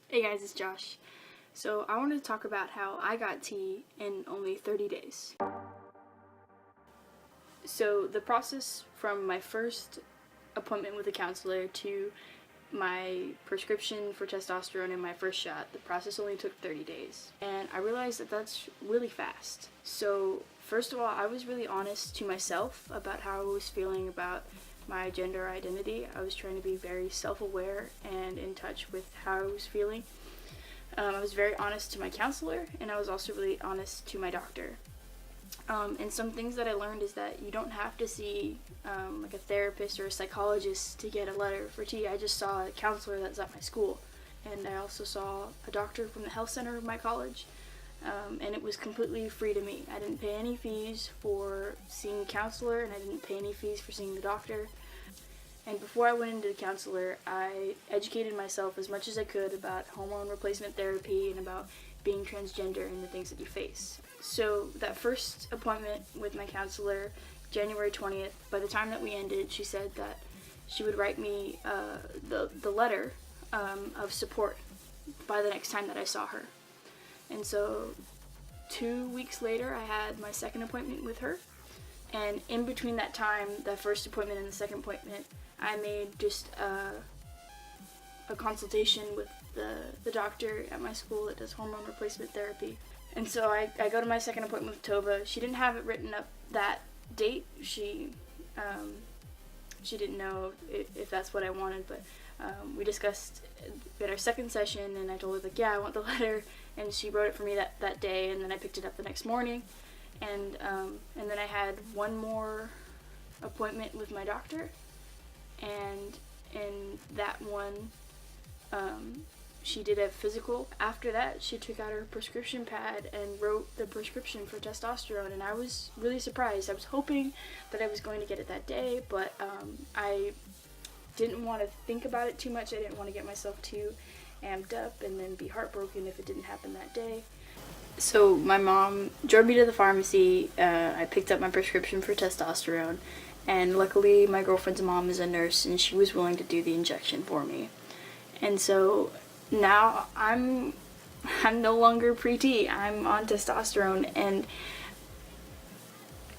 Hey guys, it's Josh. So I wanted to talk about how I got T in only 30 days. So the process from my first appointment with a counselor to my prescription for testosterone and my first shot, the process only took 30 days. And I realized that that's really fast. So first of all, I was really honest to myself about how I was feeling about my gender identity. I was trying to be very self-aware and in touch with how I was feeling. I was very honest to my counselor, and I was also really honest to my doctor. And some things that I learned is that you don't have to see like a therapist or a psychologist to get a letter for T. I just saw a counselor that's at my school, and I also saw a doctor from the health center of my college, and it was completely free to me. I didn't pay any fees for seeing a counselor, and I didn't pay any fees for seeing the doctor. And before I went into the counselor, I educated myself as much as I could about hormone replacement therapy and about being transgender and the things that you face. So that first appointment with my counselor, January 20th, by the time that we ended, she said that she would write me the letter of support by the next time that I saw her. And so 2 weeks later, I had my second appointment with her. And in between that time, the first appointment and the second appointment, I made just a consultation with the doctor at my school that does hormone replacement therapy. And so I go to my second appointment with Tova. She didn't have it written up that date. She didn't know if that's what I wanted, but we discussed at our second session, and I told her, like, yeah, I want the letter, and she wrote it for me that day, and then I picked it up the next morning. And then I had one more appointment with my doctor, and in that one, she did a physical. After that, she took out her prescription pad and wrote the prescription for testosterone, and I was really surprised. I was hoping that I was going to get it that day, but I didn't want to think about it too much. I didn't want to get myself too amped up and then be heartbroken if it didn't happen that day. So my mom drove me to the pharmacy. I picked up my prescription for testosterone, and luckily my girlfriend's mom is a nurse, and she was willing to do the injection for me. And so now I'm no longer pre-T. I'm on testosterone, and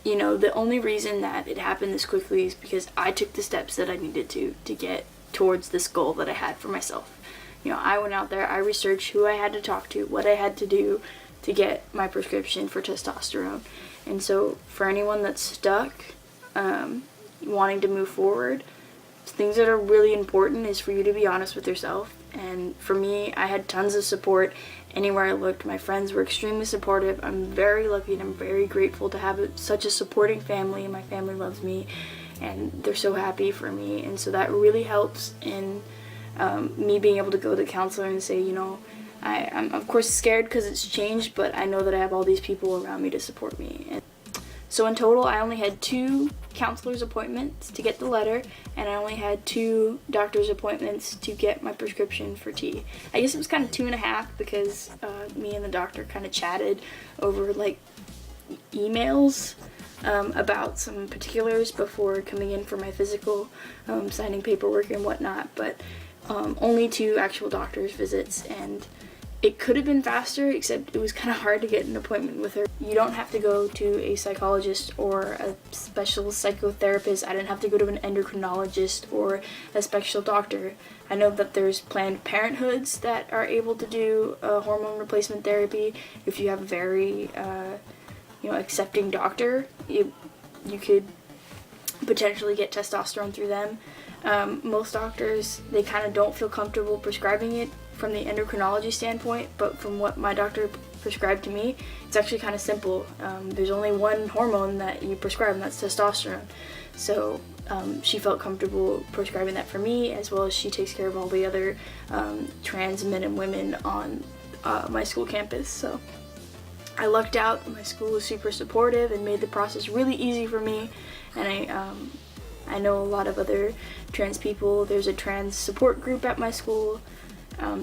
you know, the only reason that it happened this quickly is because I took the steps that I needed to get towards this goal that I had for myself. You know, I went out there, I researched who I had to talk to, what I had to do to get my prescription for testosterone. And so for anyone that's stuck, wanting to move forward, things that are really important is for you to be honest with yourself. And for me, I had tons of support anywhere I looked. My friends were extremely supportive. I'm very lucky and I'm very grateful to have such a supporting family, and my family loves me and they're so happy for me. And so that really helps in me being able to go to the counselor and say, you know, I'm of course scared because it's changed, but I know that I have all these people around me to support me. And so in total, I only had 2 counselor's appointments to get the letter, and I only had 2 doctor's appointments to get my prescription for T. I guess it was kind of 2.5 because me and the doctor kind of chatted over like emails about some particulars before coming in for my physical, signing paperwork and whatnot, but only 2 actual doctor's visits, and it could have been faster, except it was kind of hard to get an appointment with her. You don't have to go to a psychologist or a special psychotherapist. I didn't have to go to an endocrinologist or a special doctor. I know that there's Planned Parenthoods that are able to do hormone replacement therapy. If you have a very accepting doctor, you could potentially get testosterone through them. Most doctors, they kind of don't feel comfortable prescribing it from the endocrinology standpoint, but from what my doctor prescribed to me, it's actually kind of simple. There's only one hormone that you prescribe, and that's testosterone. So she felt comfortable prescribing that for me, as well as she takes care of all the other trans men and women on my school campus. So I lucked out. My school was super supportive and made the process really easy for me, and I know a lot of other trans people. There's a trans support group at my school,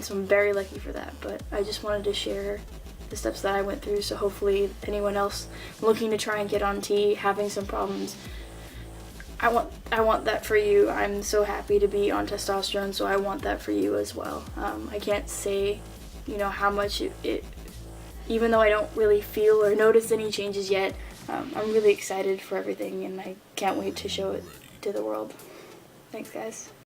so I'm very lucky for that. But I just wanted to share the steps that I went through, so hopefully anyone else looking to try and get on T, having some problems, I want that for you. I'm so happy to be on testosterone, so I want that for you as well. I can't say, how much it even though I don't really feel or notice any changes yet, I'm really excited for everything, and I can't wait to show it to the world. Thanks, guys.